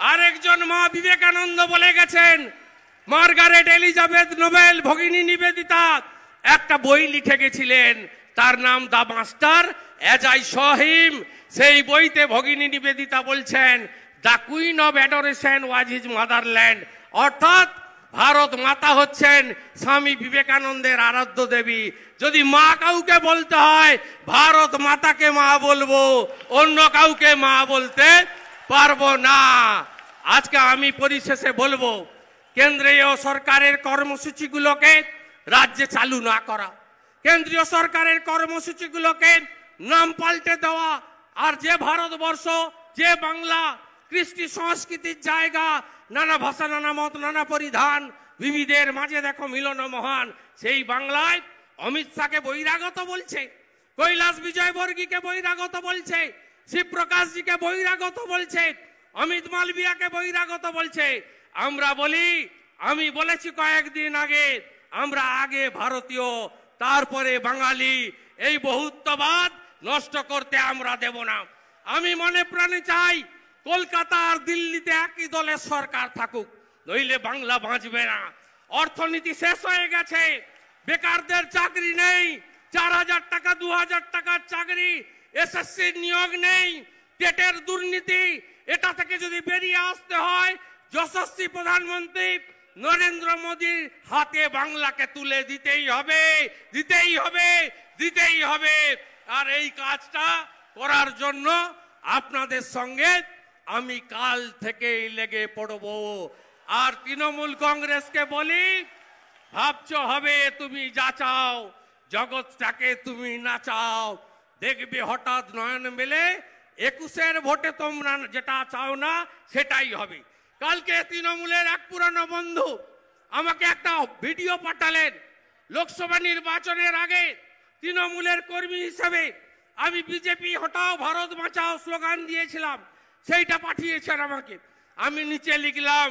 আরেকজন মা বিবেকানন্দ বলে গেছেন, মার্গারেট এলিজাবেথ নোবেল ভগিনী নিবেদিতা একটা বই লিখে গেছিলেন, তার নাম দা মাস্টার অ্যাজ আই স হিম। সেই বইতে ভগিনী নিবেদিতা বলছেন, the queen of adoration was his motherland. অর্থাৎ ভারত মাতা হচ্ছেন স্বামী বিবেকানন্দের আরাধ্য দেবী। যদি মা কাউকে বলতে হয়, ভারত মাতাকে মা বলবো, অন্য কাউকে মা বলতে পারবো না। আজকে আমি পরিশেষে বলবো, কেন্দ্রীয় সরকারের কর্মসূচিগুলোকে রাজ্যে চালু না করা, কেন্দ্রীয় সরকারের কর্মসূচিগুলোকে নাম পাল্টে দেওয়া, আর যে ভারতবর্ষ, যে বাংলা কৃষ্টি সংস্কৃতির জায়গা, নানা ভাষা, নানা মত, নানা পরিধান, বিবিধের মাঝে দেখো মিলন মহান, সেই বাংলায় অমিত শাহকে বহিরাগত বলছে, কৈলাস বিজয়বর্গীকে বহিরাগত বলছে, শিবপ্রকাশজিকে বহিরাগত বলছে, অমিত মালবিয়াকে বহিরাগত বলছে। আমরা বলি, আমি বলেছি কয়েকদিন আগে, আমরা আগে ভারতীয় তারপরে বাঙালি, এই বহুত্ববাদ নষ্ট করতে আমরা দেব না। আমি মনে প্রাণে চাই কলকাতা আর দিল্লিতে একই দলের সরকার থাকুক, নইলে বাংলা বাঁচবে না। অর্থনীতি শেষ হয়ে গেছে, বেকারদের চাকরি নেই, 4000 টাকা 2000 টাকার চাকরি, এসএসসির নিয়োগ নেই, টেটের দুর্নীতি, এটা থেকে যদি বেরিয়ে আসতে হয়, যশস্বী প্রধানমন্ত্রী নরেন্দ্র মোদীর হাতে বাংলাকে তুলে দিতেই হবে, দিতেই হবে, দিতেই হবে। আর এই কাজটা করার জন্য আপনাদের সঙ্গে আমি কাল থেকেই লেগে পড়ব। আর তৃণমূল কংগ্রেসকে বলি, ভাবছ হবে তুমি যা চাও, জগৎটাকে তুমি নাচাও, দেখবে হঠাৎ নয়ন মেলে 21-এর ভোটে তোমরা যেটা চাও না সেটাই হবে। কালকে তৃণমূলের এক পুরানো বন্ধু আমাকে একটা ভিডিও পাঠালেন, লোকসভা নির্বাচনের আগে তৃণমূলের কর্মী হিসেবে আমি বিজেপি হটাও ভারত বাঁচাও স্লোগান দিয়েছিলাম, সেইটা পাঠিয়েছেন আমাকে। আমি নিচে লিখলাম,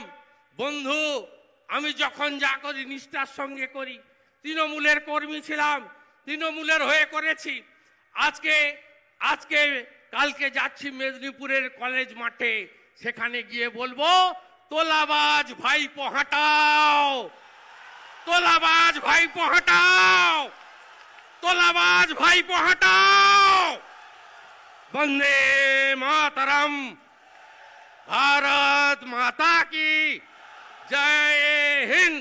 বন্ধু আমি যখন যা করি নিষ্ঠার সঙ্গে করি, তৃণমূলের কর্মী ছিলাম, তৃণমূলের হয়ে করেছি। আজকে কালকে যাচ্ছি মেদিনীপুরের কলেজ মাঠে, সেখানে গিয়ে বলবো, তোলাবাজ ভাইপো হাঁটাও, তোলাবাজ ভাইপো হাঁটাও, তোলাবাজ ভাইপো হাঁটাও। বন্দে মাতরম, ভারত মাতা কি জয় হিন্দ।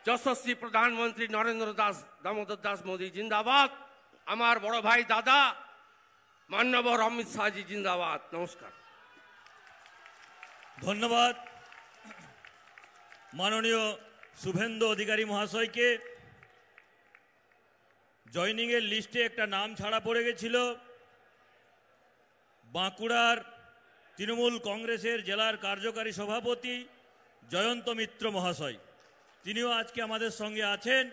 যশস্বী প্রধানমন্ত্রী নরেন্দ্র দামোদর দাস মোদী জিন্দাবাদ। আমার বড় ভাই দাদা মান্যবর অমিত শাহজি জিন্দাবাদ। নমস্কার। ধন্যবাদ মাননীয় শুভেন্দু অধিকারী মহাশয়কে। জয়নিং এর লিস্টে একটা নাম ছাড়া পড়ে গেছিল, বাঁকুড়ার তৃণমূল কংগ্রেসের জেলার কার্যকারী সভাপতি জয়ন্ত মিত্র মহাশয়, তিনিও আজকে আমাদের সঙ্গে আছেন।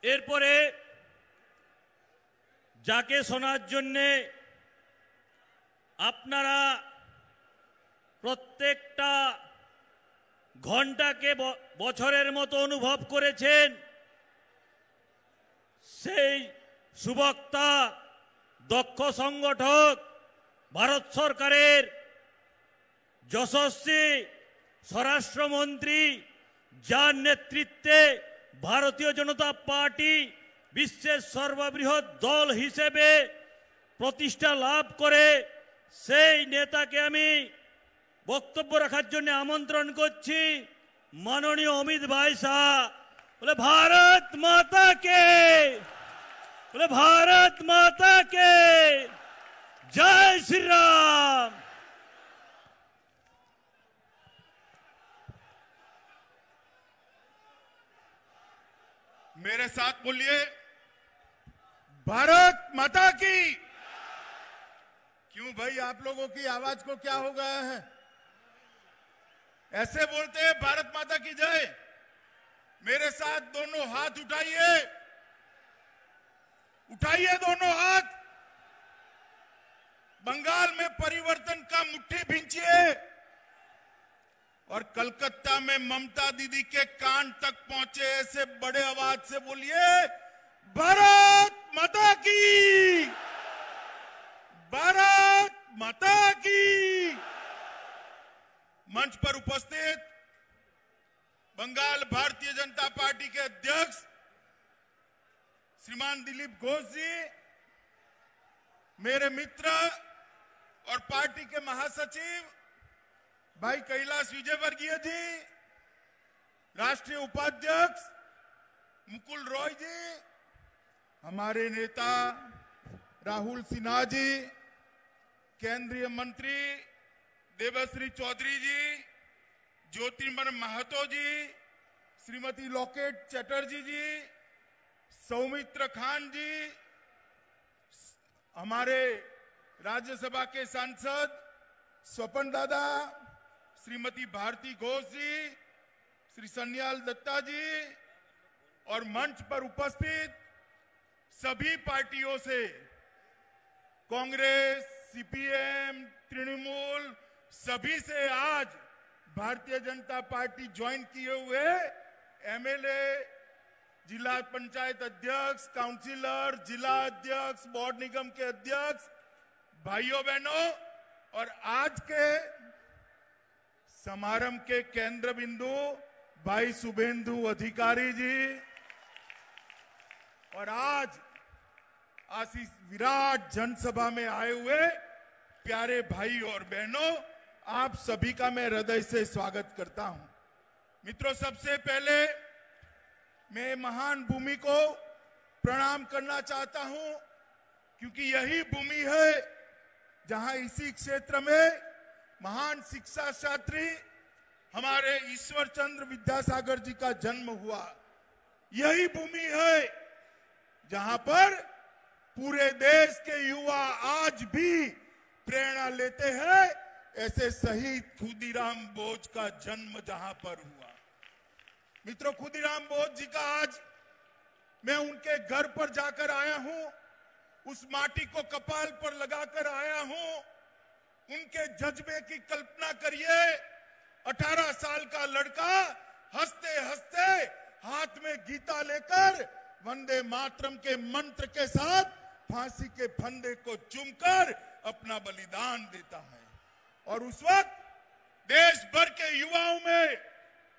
এরপরে যাকে শোনার জন্যে আপনারা প্রত্যেকটা ঘন্টাকে বছরের মতো অনুভব করেছেন, সেই সুবক্তা, দক্ষ সংগঠক, ভারত সরকারের যশস্বী স্বরাষ্ট্রমন্ত্রী, যার নেতৃত্বে ভারতীয় জনতা পার্টি বিশ্বের সর্ববৃহৎ দল হিসেবে প্রতিষ্ঠা লাভ করে, সেই নেতাকে আমি বক্তব্য রাখার জন্য আমন্ত্রণ করছি। মাননীয় অমিত ভাই শাহ, বলে ভারত মাতা কে, বলে ভারত মাতা কে জয় শ্রী রাম। मेरे साथ बोलिए, भारत माता की। क्यों भाई, आप लोगों की आवाज को क्या हो गया है? ऐसे बोलते हैं भारत माता की जय। मेरे साथ दोनों हाथ उठाइए, उठाइए दोनों हाथ। बंगाल में परिवर्तन का मुट्ठी भींचिए और कलकत्ता में ममता दीदी के कान तक पहुंचे ऐसे बड़े आवाज से बोलिए, भारत माता की, भारत माता की। मंच पर उपस्थित बंगाल भारतीय जनता पार्टी के अध्यक्ष श्रीमान दिलीप घोष जी, मेरे मित्र और पार्टी के महासचिव भाई कैलाश विजयवर्गीय जी, राष्ट्रीय उपाध्यक्ष मुकुल रॉय जी, हमारे नेता राहुल सिन्हा जी, केंद्रीय मंत्री देवश्री चौधरी जी, ज्योतिर्मय महतो जी, श्रीमती लॉकेट चटर्जी जी, सौमित्र खान जी, हमारे राज्यसभा के सांसद स्वपन दादा, श्रीमती भारती घोष जी, श्री सन्याल दत्ता जी और मंच पर उपस्थित सभी पार्टियों से, कांग्रेस, सीपीएम, तृणमूल, सभी से आज भारतीय जनता पार्टी ज्वाइन किए हुए एमएलए, जिला पंचायत अध्यक्ष, काउंसिलर, जिला अध्यक्ष, बोर्ड निगम के अध्यक्ष, भाइयों बहनों, और आज के समारंभ के केंद्र बिंदु भाई शुभेंदु अधिकारी जी, और आज इस विराट जनसभा में आए हुए प्यारे भाई और बहनों, आप सभी का मैं हृदय से स्वागत करता हूं। मित्रों, सबसे पहले मैं महान भूमि को प्रणाम करना चाहता हूं, क्योंकि यही भूमि है जहां इसी क्षेत्र में महान शिक्षा शास्त्री हमारे ईश्वर चंद्र विद्यासागर जी का जन्म हुआ। यही भूमि है जहां पर पूरे देश के युवा आज भी प्रेरणा लेते हैं। ऐसे शहीद खुदीराम बोस का जन्म जहां पर हुआ। मित्रों, खुदीराम बोस जी का आज मैं उनके घर पर जाकर आया हूं, उस माटी को कपाल पर लगाकर आया हूं। उनके जज्बे की कल्पना करिए, 18 साल का लड़का हंसते हंसते हाथ में गीता लेकर वंदे मातरम के मंत्र के साथ फांसी के फंदे को चूमकर अपना बलिदान देता है। और उस वक्त देश भर के युवाओं में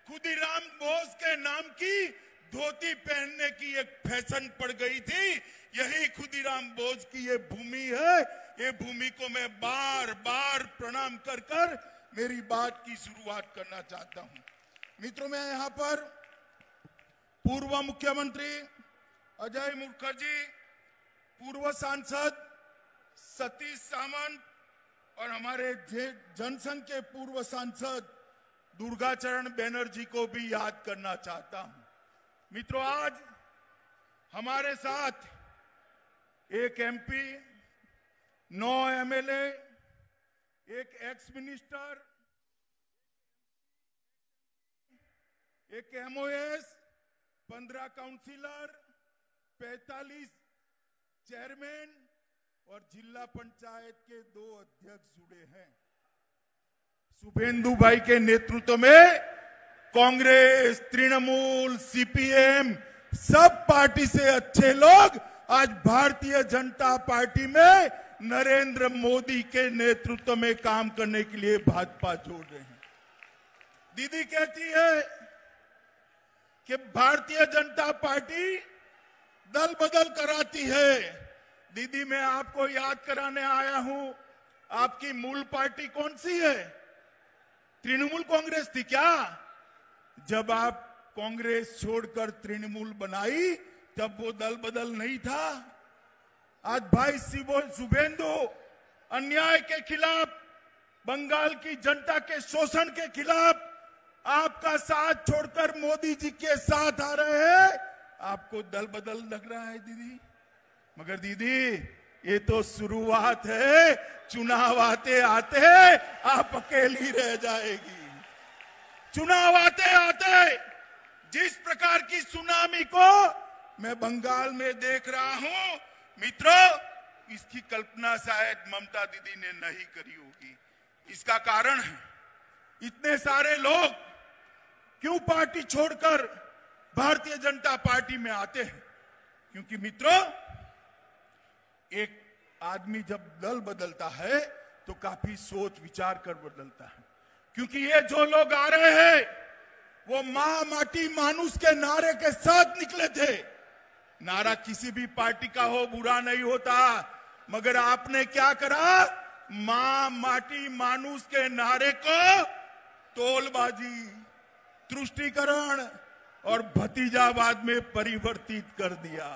खुदीराम बोस के नाम की धोती पहनने की एक फैशन पड़ गई थी। यही खुदीराम बोस की ये भूमि है। ये भूमि को मैं बार बार प्रणाम कर कर मेरी बात की शुरुआत करना चाहता हूं। मित्रों, मैं यहां पर पूर्व मुख्यमंत्री अजय मुखर्जी, पूर्व सांसद सतीश सामंत और हमारे जनसंघ के पूर्व सांसद दुर्गाचरण बैनर्जी को भी याद करना चाहता हूं। मित्रों, आज हमारे साथ एक एमपी, 9 एमएलए, एक एक्स मिनिस्टर, एक एमओएस, 15 काउंसिलर, 45 चेयरमैन और जिला पंचायत के 2 अध्यक्ष जुड़े हैं। शुभेंदु भाई के नेतृत्व में कांग्रेस, तृणमूल, सीपीएम, सब पार्टी से अच्छे लोग आज भारतीय जनता पार्टी में नरेंद्र मोदी के नेतृत्व में काम करने के लिए भाजपा जोड़ रहे हैं। दीदी कहती है कि भारतीय जनता पार्टी दल बदल कराती है। दीदी, मैं आपको याद कराने आया हूं, आपकी मूल पार्टी कौन सी है? तृणमूल कांग्रेस थी क्या? जब आप कांग्रेस छोड़कर तृणमूल बनाई तब वो दल बदल नहीं था। आज भाई शुभेंदु अन्याय के खिलाफ, बंगाल की जनता के शोषण के खिलाफ आपका साथ छोड़कर मोदी जी के साथ आ रहे हैं। आपको दल बदल लग रहा है दीदी, मगर दीदी ये तो शुरुआत है। चुनाव आते आते आप अकेली रह जाएगी। चुनाव आते आते जिस प्रकार की सुनामी को मैं बंगाल में देख रहा हूं, मित्रों, इसकी कल्पना शायद ममता दीदी ने नहीं करी होगी। इसका कारण है इतने सारे लोग क्यों पार्टी छोड़कर भारतीय जनता पार्टी में आते हैं। क्योंकि मित्रों, एक आदमी जब दल बदलता है तो काफी सोच विचार कर बदलता है। क्योंकि ये जो लोग आ रहे हैं वो मां माटी मानुष के नारे के साथ निकले थे। नारा किसी भी पार्टी का हो बुरा नहीं होता, मगर आपने क्या करा? मां माटी मानुष के नारे को तोलबाजी, तुष्टीकरण और भतीजावाद में परिवर्तित कर दिया।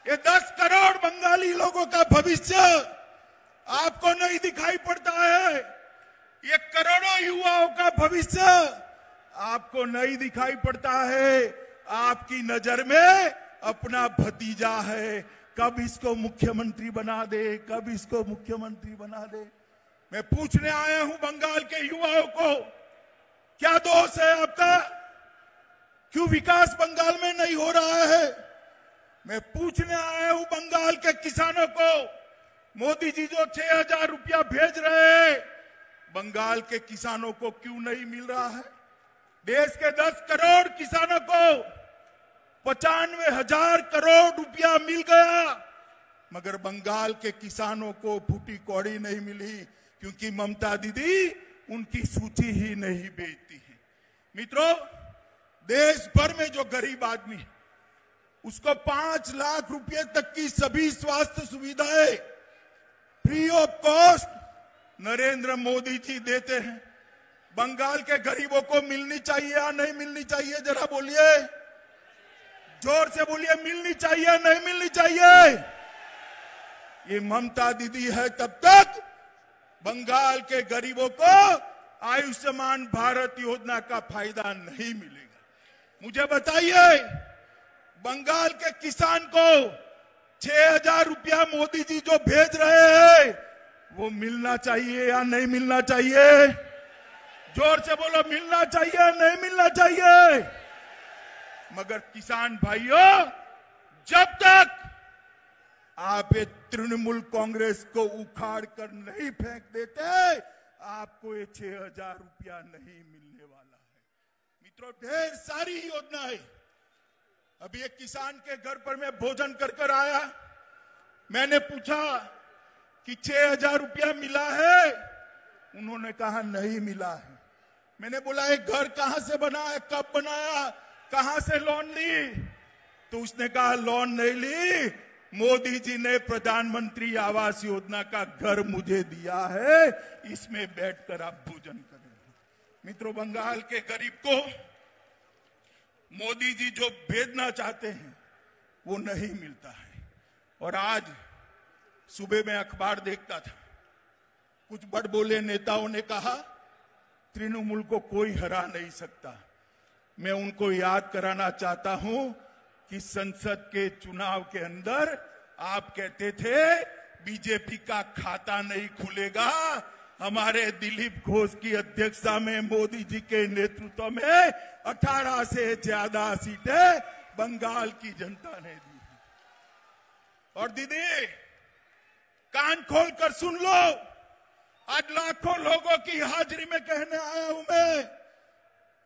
ये 10 करोड़ बंगाली लोगों का भविष्य आपको नहीं दिखाई पड़ता है। युवाओं का भविष्य आपको नहीं दिखाई पड़ता है। आपकी नजर में अपना भतीजा है, कब इसको मुख्यमंत्री बना दे, कब इसको मुख्यमंत्री बना दे। मैं पूछने आया हूं बंगाल के युवाओं को, क्या दोष है आपका? क्यों विकास बंगाल में नहीं हो रहा है? मैं पूछने आया हूं बंगाल के किसानों को, मोदी जी जो 6,000 रुपया भेज रहे हैं, बंगाल के किसानों को क्यों नहीं मिल रहा है? देश के 10 करोड़ किसानों को 95,000 करोड़ रुपया मिल गया, मगर बंगाल के किसानों को फूटी कौड़ी नहीं मिली, क्योंकि ममता दीदी उनकी सूची ही नहीं बेचती है। मित्रों, देश भर में जो गरीब आदमी है उसको 5 लाख रुपए तक की सभी स्वास्थ्य सुविधाएं free of cost Narendra Modi ji देते हैं। बंगाल के गरीबों को मिलनी चाहिए या नहीं मिलनी चाहिए? जरा बोलिए, जोर से बोलिए, मिलनी चाहिए नहीं मिलनी चाहिए? ये ममता दीदी है तब तक बंगाल के गरीबों को आयुष्मान भारत योजना का फायदा नहीं मिलेगा। मुझे बताइए, बंगाल के किसान को 6,000 रुपया मोदी जी जो भेज रहे हैं वो मिलना चाहिए या नहीं मिलना चाहिए? जोर से बोलो, मिलना चाहिए नहीं मिलना चाहिए? मगर किसान भाइयों, जब तक आप ये तृणमूल कांग्रेस को उखाड़ कर नहीं फेंक देते, आपको ये 6,000 रुपया नहीं मिलने वाला है। मित्रों, ढेर सारी योजना है। अभी एक किसान के घर पर मैं भोजन कर आया, मैंने पूछा कि 6,000 रुपया मिला है? उन्होंने कहा नहीं मिला है। मैंने बोला एक घर कहां से बना है, कब बनाया, कहां से लोन ली? तो उसने कहा लोन नहीं ली, मोदी जी ने प्रधानमंत्री आवास योजना का घर मुझे दिया है, इसमें बैठकर आप भोजन करें। मित्रों, बंगाल के गरीब को मोदी जी जो भेजना चाहते हैं वो नहीं मिलता है। और आज सुबह में अखबार देखता था, कुछ बड़बोले नेताओं ने कहा तृणमूल को कोई हरा नहीं सकता। मैं उनको याद कराना चाहता हूं कि संसद के चुनाव के अंदर आप कहते थे बीजेपी का खाता नहीं खुलेगा। हमारे दिलीप घोष की अध्यक्षता में मोदी जी के नेतृत्व में 18 से ज्यादा सीटें बंगाल की जनता ने दी है। और दीदी, कान खोल कर सुन लो, आज लाखों लोगों की हाजिरी में कहने आया हूं मैं,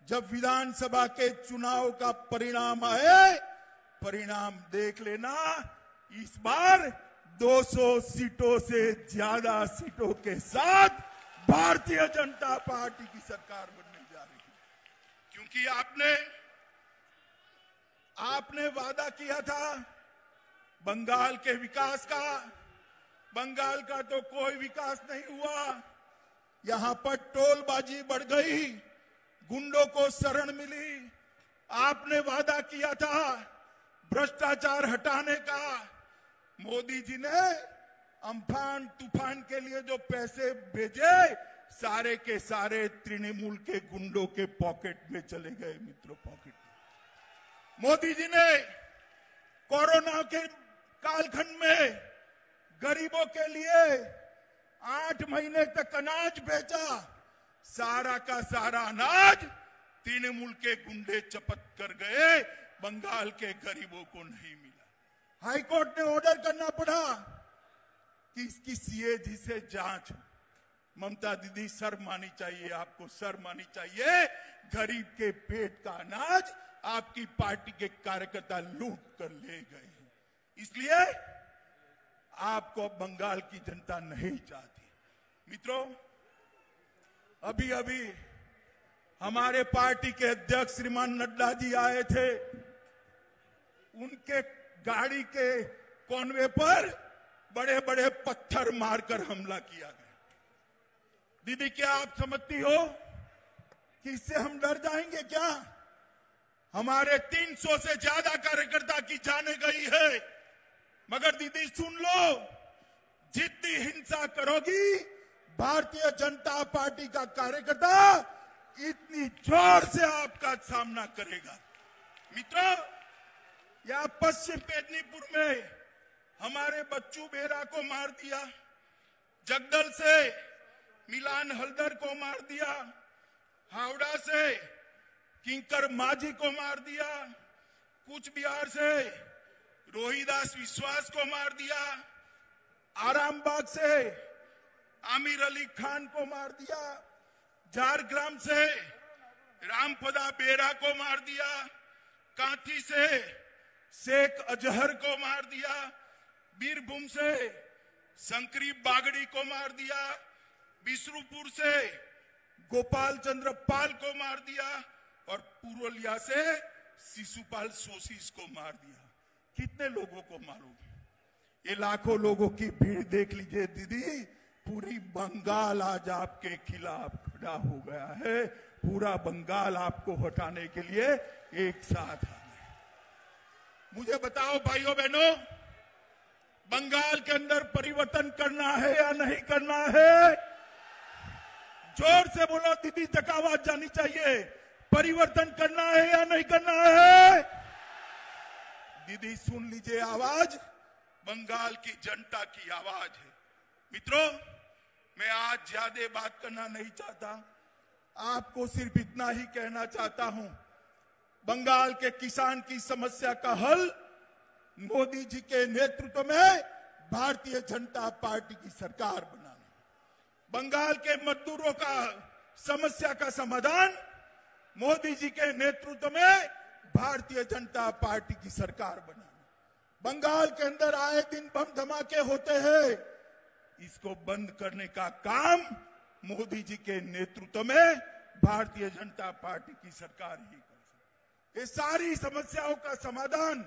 जब विधानसभा के चुनाव का परिणाम आए, परिणाम देख लेना, इस बार 200 सीटों से ज्यादा सीटों के साथ भारतीय जनता पार्टी की सरकार बनने जा रही है। क्योंकि आपने वादा किया था बंगाल के विकास का। बंगाल का तो कोई विकास नहीं हुआ। यहां पर टोलबाजी बढ़ गई, गुंडों को शरण मिली। आपने वादा किया था भ्रष्टाचार हटाने का। मोदी जी ने अम्फान तूफान के लिए जो पैसे भेजे, सारे के सारे तृणमूल के गुंडों के पॉकेट में चले गए। मित्रों, पॉकेट में। मोदी जी ने कोरोना के कालखंड में गरीबों के लिए 8 महीने तक अनाज बेचा। सारा का सारा अनाज तृणमूल के गुंडे चपत कर गए, बंगाल के गरीबों को नहीं मिला। हाईकोर्ट ने ऑर्डर करना पड़ा कि इसकी सीएजी से जांच। ममता दीदी, शर्म आनी चाहिए आपको, शर्म आनी चाहिए। गरीब के पेट का अनाज आपकी पार्टी के कार्यकर्ता लूट कर ले गए हैं। इसलिए आपको बंगाल की जनता नहीं चाहती। मित्रों, अभी अभी हमारे पार्टी के अध्यक्ष श्रीमान नड्डा जी आए थे। उनके गाड़ी के कॉनवे पर बड़े बड़े पत्थर मारकर हमला किया गया। दीदी, क्या आप समझती हो कि इससे हम डर जाएंगे क्या? हमारे 300 से ज्यादा कार्यकर्ता की जाने गई है। मगर दीदी सुन लो, जितनी हिंसा करोगी भारतीय जनता पार्टी का कार्यकर्ता इतनी जोर से आपका सामना करेगा। मित्रों, यह पश्चिम मेदिनीपुर में हमारे बच्चू बेरा को मार दिया, जगदल से मिलान हल्दर को मार दिया, हावड़ा से किंकर माझी को मार दिया, कूच बिहार से रोहिदास विश्वास को मार दिया, आरामबाग से आमिर अली खान को मार दिया, झारग्राम से रामपदा बेरा को मार दिया, कांठी से शेख अजहर को मार दिया, बीरभूम से शंकरी बागड़ी को मार दिया, बिसरुपुर से गोपाल चंद्र पाल को मार दिया और पुरुलिया से शिशुपाल सोशीस को मार दिया। कितने लोगों को मालूम? ये लाखों लोगों की भीड़ देख लीजिए दीदी, पूरी बंगाल आज आपके खिलाफ खड़ा हो गया है। पूरा बंगाल आपको हटाने के लिए एक साथ आ गए। मुझे बताओ भाइयों बहनों, बंगाल के अंदर परिवर्तन करना है या नहीं करना है? जोर से बोलो दीदी, तक आवाज जानी चाहिए। परिवर्तन करना है या नहीं करना है? दीदी सुन लीजिए आवाज, बंगाल की जनता की आवाज है। मित्रों, मैं आज ज्यादा बात करना नहीं चाहता, आपको सिर्फ इतना ही कहना चाहता हूं, बंगाल के किसान की समस्या का हल मोदी जी के नेतृत्व में भारतीय जनता पार्टी की सरकार बनाना, बंगाल के मजदूरों का समस्या का समाधान मोदी जी के नेतृत्व में भारतीय जनता पार्टी की सरकार बनाना, बंगाल के अंदर आए दिन बम धमाके होते हैं, इसको बंद करने का काम मोदी जी के नेतृत्व में भारतीय जनता पार्टी की सरकार ही कर सकती है। ये सारी समस्याओं का समाधान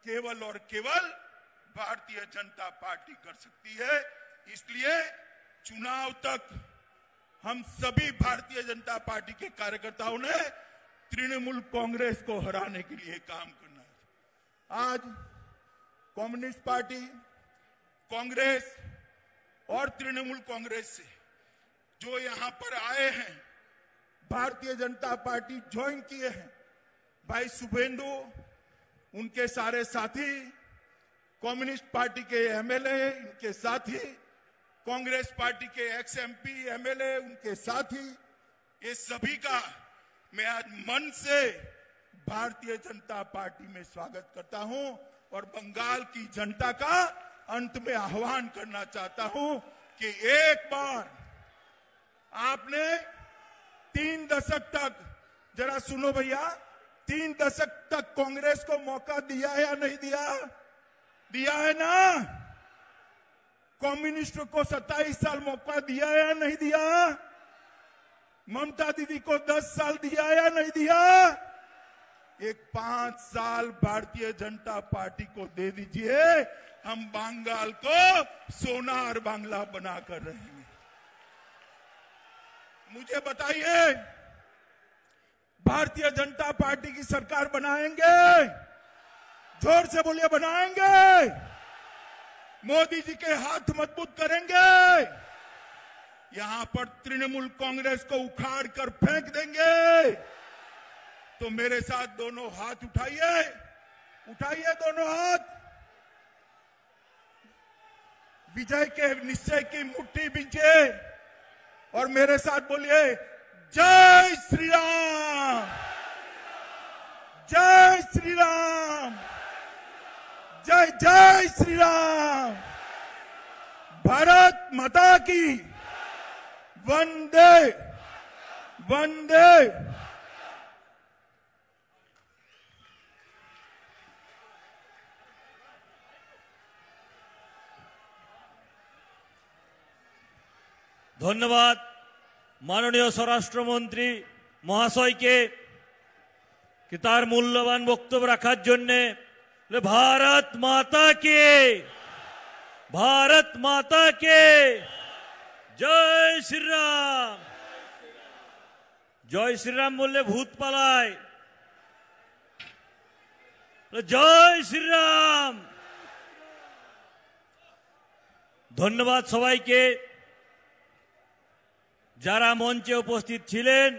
केवल और केवल भारतीय जनता पार्टी कर सकती है। इसलिए चुनाव तक हम सभी भारतीय जनता पार्टी के कार्यकर्ताओं ने तृणमूल कांग्रेस को हराने के लिए काम करना है। आज कम्युनिस्ट पार्टी, कांग्रेस और तृणमूल कांग्रेस से जो यहां पर आए हैं, भारतीय जनता पार्टी ज्वाइन किए हैं, भाई शुभेंदु, उनके सारे साथी, कम्युनिस्ट पार्टी के एमएलए, इनके साथी, कांग्रेस पार्टी के एक्स एमपी एमएलए, उनके साथी, ये सभी का मैं आज मन से भारतीय जनता पार्टी में स्वागत करता हूं और बंगाल की जनता का अंत में आह्वान करना चाहता हूं कि एक बार आपने 3 दशक तक, जरा सुनो भैया, 3 दशक तक कांग्रेस को मौका दिया है या नहीं दिया? दिया है ना? कम्युनिस्ट को 27 साल मौका दिया है या नहीं दिया? ममता दीदी को 10 साल दिया या नहीं दिया? एक 5 साल भारतीय जनता पार्टी को दे दीजिए, हम बंगाल को सोनार बांग्ला बनाकर रहेंगे। मुझे बताइए, भारतीय जनता पार्टी की सरकार बनाएंगे? जोर से बोलिए, बनाएंगे? मोदी जी के हाथ मजबूत करेंगे? यहां पर तृणमूल कांग्रेस को उखाड़ कर फेंक देंगे? तो मेरे साथ दोनों हाथ उठाइए, उठाइए दोनों हाथ, विजय के निश्चय की मुट्ठी बींचे और मेरे साथ बोलिए, जय श्री राम, जय श्री राम, जय जय श्री राम, भारत माता की, वंदे वंदे। ধন্যবাদ মাননীয় স্বরাষ্ট্রমন্ত্রী মহাশয়কে कि তার মূল্যবান বক্তব্য রাখার জন্য। भारत माता के, भारत माता के जय श्री राम। जय श्री राम बोलले भूत पालाय। जय श्री राम। धन्यवाद सबाइके। যারা মঞ্চে উপস্থিত ছিলেন